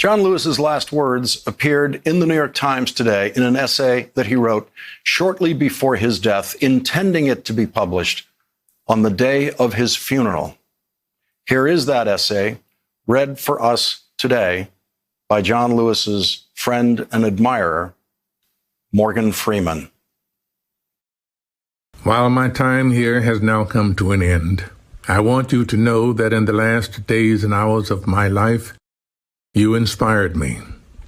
John Lewis's last words appeared in the New York Times today in an essay that he wrote shortly before his death, intending it to be published on the day of his funeral. Here is that essay, read for us today by John Lewis's friend and admirer, Morgan Freeman. While my time here has now come to an end, I want you to know that in the last days and hours of my life, you inspired me.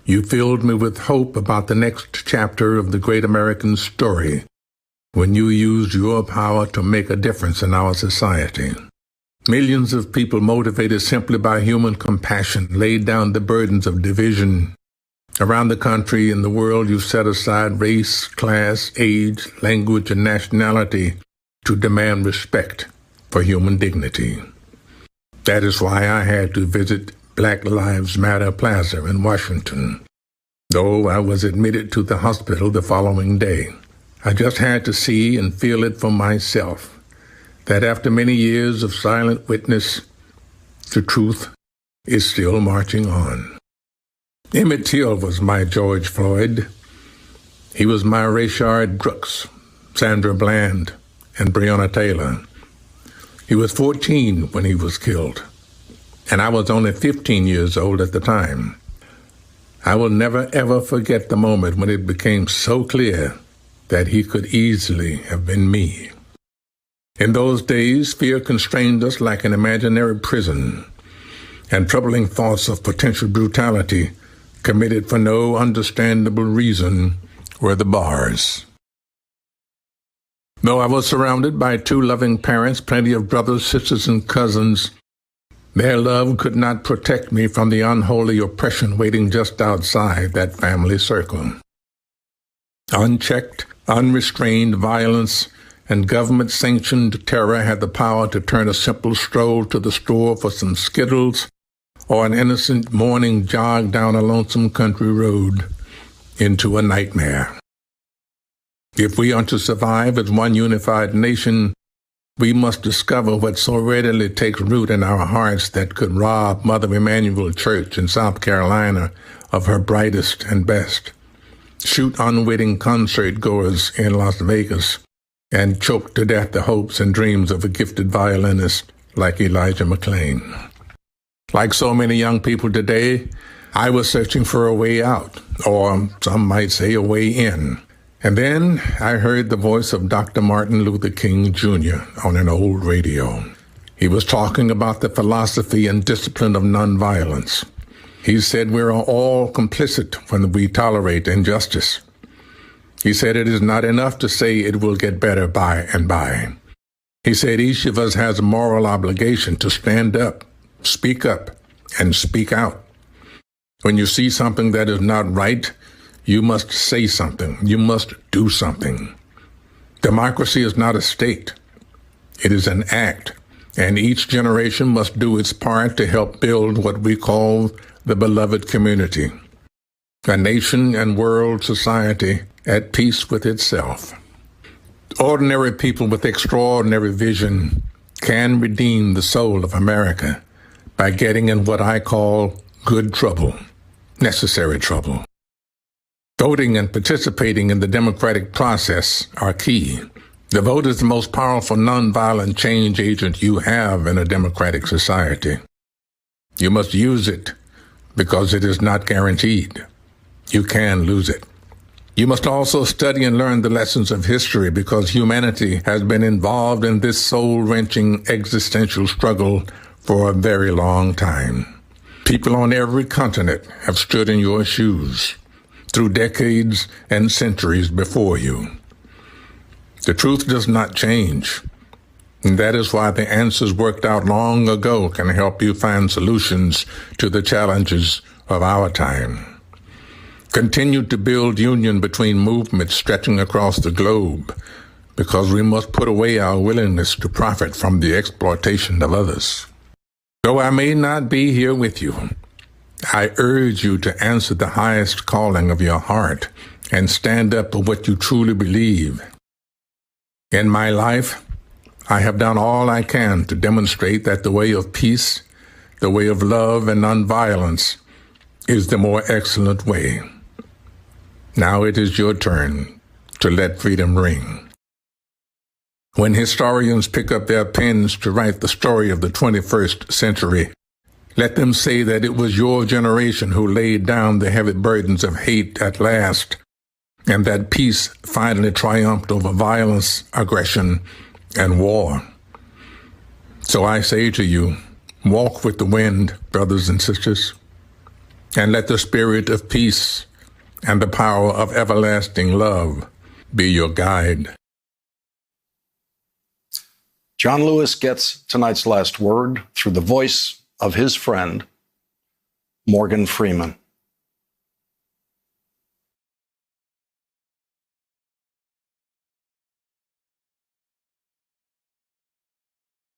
You filled me with hope about the next chapter of the great American story when you used your power to make a difference in our society. Millions of people motivated simply by human compassion laid down the burdens of division. Around the country and the world, you set aside race, class, age, language, and nationality to demand respect for human dignity. That is why I had to visit Black Lives Matter Plaza in Washington, though I was admitted to the hospital the following day. I just had to see and feel it for myself, that after many years of silent witness, the truth is still marching on. Emmett Till was my George Floyd. He was my Rayshard Brooks, Sandra Bland, and Breonna Taylor. He was 14 when he was killed, and I was only 15 years old at the time. I will never, ever forget the moment when it became so clear that he could easily have been me. In those days, fear constrained us like an imaginary prison, and troubling thoughts of potential brutality committed for no understandable reason were the bars. Though I was surrounded by two loving parents, plenty of brothers, sisters, and cousins, their love could not protect me from the unholy oppression waiting just outside that family circle. Unchecked, unrestrained violence and government-sanctioned terror had the power to turn a simple stroll to the store for some Skittles or an innocent morning jog down a lonesome country road into a nightmare. If we are to survive as one unified nation, we must discover what so readily takes root in our hearts that could rob Mother Emanuel Church in South Carolina of her brightest and best, shoot unwitting concert-goers in Las Vegas, and choke to death the hopes and dreams of a gifted violinist like Elijah McClain. Like so many young people today, I was searching for a way out, or some might say a way in. And then I heard the voice of Dr. Martin Luther King Jr. on an old radio. He was talking about the philosophy and discipline of nonviolence. He said we are all complicit when we tolerate injustice. He said it is not enough to say it will get better by and by. He said each of us has a moral obligation to stand up, speak up, and speak out. When you see something that is not right, you must say something. You must do something. Democracy is not a state. It is an act, and each generation must do its part to help build what we call the beloved community, a nation and world society at peace with itself. Ordinary people with extraordinary vision can redeem the soul of America by getting in what I call good trouble, necessary trouble. Voting and participating in the democratic process are key. The vote is the most powerful nonviolent change agent you have in a democratic society. You must use it because it is not guaranteed. You can lose it. You must also study and learn the lessons of history because humanity has been involved in this soul-wrenching existential struggle for a very long time. People on every continent have stood in your shoes through decades and centuries before you. The truth does not change, and that is why the answers worked out long ago can help you find solutions to the challenges of our time. Continue to build union between movements stretching across the globe because we must put away our willingness to profit from the exploitation of others. Though I may not be here with you, I urge you to answer the highest calling of your heart and stand up for what you truly believe. In my life, I have done all I can to demonstrate that the way of peace, the way of love and nonviolence, is the more excellent way. Now it is your turn to let freedom ring. When historians pick up their pens to write the story of the 21st century, let them say that it was your generation who laid down the heavy burdens of hate at last, and that peace finally triumphed over violence, aggression, and war. So I say to you, walk with the wind, brothers and sisters, and let the spirit of peace and the power of everlasting love be your guide. John Lewis gets tonight's last word through the voice of his friend, Morgan Freeman.